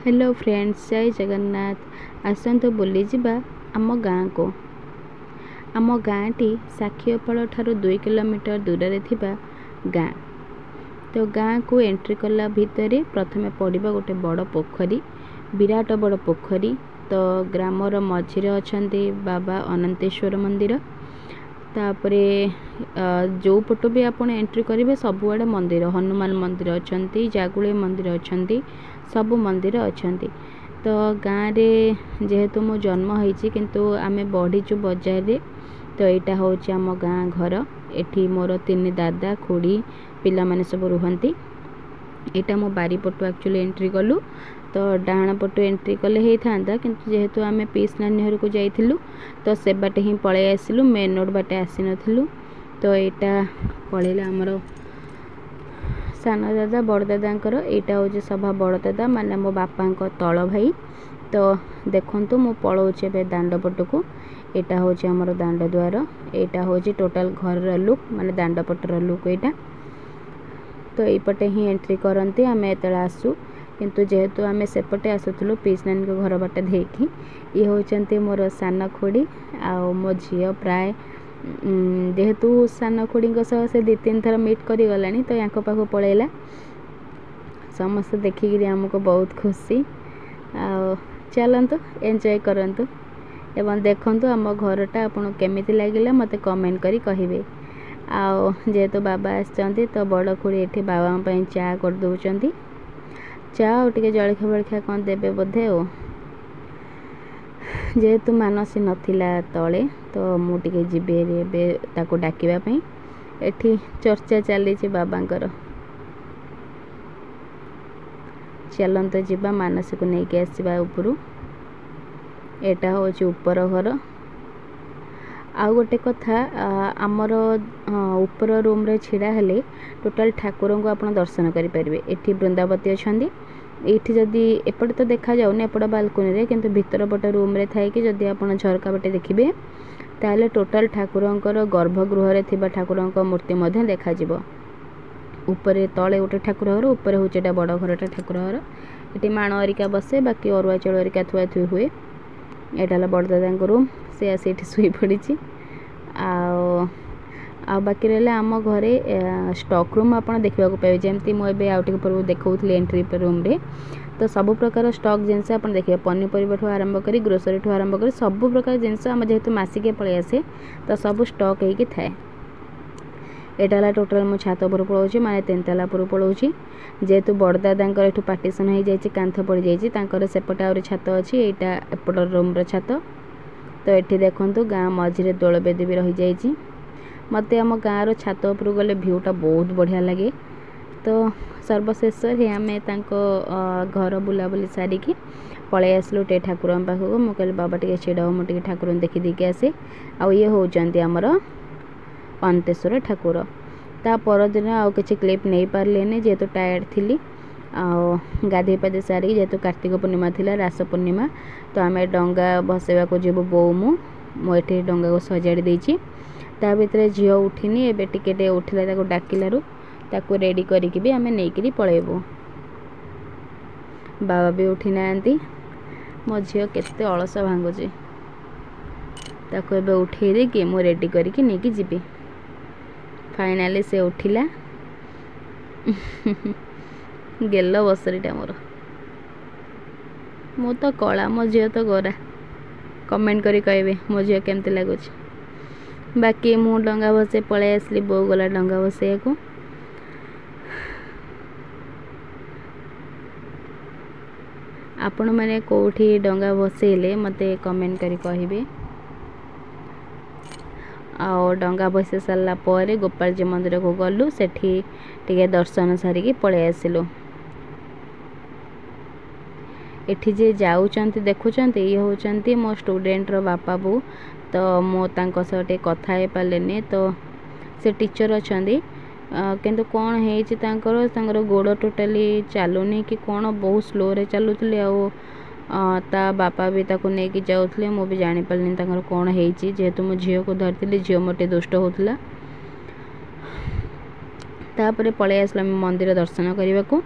Hello friends, जय जगन्नाथ। आसतु बुली जिबा आम गाँ को। आम गाँटी साखीगोपाल ठारू 2 किलोमीटर दूर रे थिबा गाँ। तो गाँ को एंट्री कला भितर प्रथमे पड़िबा गोटे बड़ पोखरी, विराट बड़ पोखरी। तो ग्रामर मझिरे अछंती बाबा अनंतेश्वर मंदिर। तापरे जो पटो भी आपण एंट्री करेंगे सबुआड़े मंदिर, हनुमान मंदिर अछंती, जागुले मंदिर अछंती, सब मंदिर अछंती। तो गाँव रे जेहेतु मो जन्म होईची किंतु आमे बढ़ीचु बजार रे। तो यहाँ हूँ आम गाँ घर। एठी मोर 3 दादा खुड़ी पिला माने सब रुहंती। यहाँ मो बारीपटू एक्चुअली एंट्री कलु। तो डाण पटू एंट्री कले ही था किंतु जेहेतु आमे पीस नानी घर को जाइथिलु तो से बाटे ही पळे आसिलु, मेन रोड बाटे आसी नथिलु। तो यहाँ पळेला हमर सान दादा बड़ दादांकर। यहाँ हूँ सभा बड़ दादा माने मो बापा तल भाई। तो देखंतु मु पळौचे बे दांड पटको। यहाँ हूँ हमर दांड द्वार। यहाँ हूँ टोटाल घर लुक माने दांड पटर लुक यहाँ। तो यपटे ही एंट्री करती आम एत आसू किंतु जेहेतु आम सेपटे आसुलु पीस नानी को घर बाटे देखी। ये होचंती मोर सान खोड़ी आ मो झील प्राय जेहेतु सान खोड़ी से 2-3 थर मीट करी गलानी। तो यहाँ पाख पलैला समस्त देखिकी आमको बहुत खुशी। आ चलतु एंजॉय करंतु एवं देखंतु आम घरटा आपन केमिति लागिला मते कमेंट करी कहिबे। आ जेहेतु बाबा आसचंती तो बड़ खुड़ी एठी बाबा पई चा कर दउचंती। चा और टिके जलखिया बलखिया कौन देबे बोधे। ओ जेहेतु मानसी नथिला तले तो मु टिके जिबे रे ताको डाकिबा पई। एठी चर्चा चली बाबांकर। चलंत जिबा मानसी को नहीं के आसीबा उपरु। एटा होची ऊपर घर। आ गोटे कथा आमर ऊपर रूम रे छिड़ा हेले टोटाल ठाकुर को आपण दर्शन करि परिबे। एठी वृंदावती अछंदी। एठी जदी एपटे तो देखा जाउन एपट बालकोनी रे किंतु भीतर पट रूम रे थाई कि जदी आपण झरका बटे देखिबे ताले टोटाल ठाकुरंकर गर्भगृह रे थिबा ठाकुरंक मूर्ति मध्ये देखा जिवो। ऊपर तले गोटे ठाकुर घर, ऊपर होचे एटा बड़ घरटा ठाकुर घर। एठी माण अरिका बसे, बाकी अरुआ चेलो अरिका थुआ थुई हुए। एटा ला बड़ दादा रूम, से आसी एठी सुई पड़ी। आ बाकी रहा आम घरे स्टॉक रूम आप देखा पाए जमी मुझे आउट पूर्व देखा एंट्री रूम रे। तो सब प्रकार स्टॉक जिनस आप देखिए पनीपरिया आरंभ कर ग्रोसरी ठू आरंभ कर सब प्रकार जिनस आम जेहेतु मसिक पलि आसे तो सब स्टॉक होगी थाए। यहाँ टोटाल मो छात उपर पलाऊँ माने 3 ताला उपर पलाऊँ। जेहेतु बड़ दादा एठू पार्टीशन हो जाए कांथ पड़ जाए सेपटे आउरी छात अच्छी। यहाँ एपट रूम छात। तो ये देखंतु गाँ मझिरे दोल बेदी भी रही जाइए। मते आम गाँव छात उपर गले भ्यूटा बहुत बढ़िया लगे। तो सर्वशेष हे आम घर बुलाबुली सारिकी पलै आसलु टे ठाकुर पाखक। मु कहली बाबा टे छिड़ा मुझे ठाकुर देखी देखी आसे। आ ये होचंती आमर अनंतेश्वर ठाकुर। ता परदिन आउ किछि क्लिप नहीं पारलेनी जेहेतु टायर्ड थी। गाधे पाधे सारी जेहेतु कार्तिक पूर्णिमा थिला रास पूर्णिमा। तो आम डंगा भसैवा को जीव बो मुझे डंगा को सजाड़ी देछि। ता भितर झील उठिनी एबे टिके उठिला ताको डाकिलारु ताको रेडी करिकि भी आम नहीं पलैबू। बाबा भी उठी नांती। मो झील केते अलस भांगुची ताको एबे उठे देकी मु रेडी करिकि नेकी जिबी। फाइनाली से उठिला। गेल बसरीटा मोर। मु तो कला मो झील तो गोरा। कमेंट करी कहबे मो झील केमती लगुच। बाकी मु डंगा भसे पलै आसली, बो गला डंगा भसैया को। आपण माने कोठी डंगा भसैले मते कमेंट करी कहबे। आ डंगा भसे सारा पर गोपाल जी मंदिर को गलु। सेठी टिके दर्शन सारिकी पलै आसिलु। एठी जे जाउचंती देखुचंती ये होचंती मो स्टूडेंट रो बापा बो। तो मो तांको सटे कथा हे पालेनी। तो से टीचर अछंती किंतु कौन हेछि तांकर गोड़ टोटाली चालुनी कि कौन बहुत स्लो रे चालुतले। आ ता बापा भी ताको नेकी जाउथले। मो भी जानि पालनी तांकर कौन हेछि जेहेतु मो झील को धरतिली। झील मोटे दुष्ट होतला। तापरे पलै आसला मंदिर दर्शन करने को।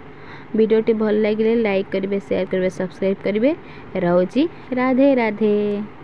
भिडियोटी भल लगे लाइक करेंगे, शेयर करेंगे, सब्सक्राइब करेंगे। रोची राधे राधे।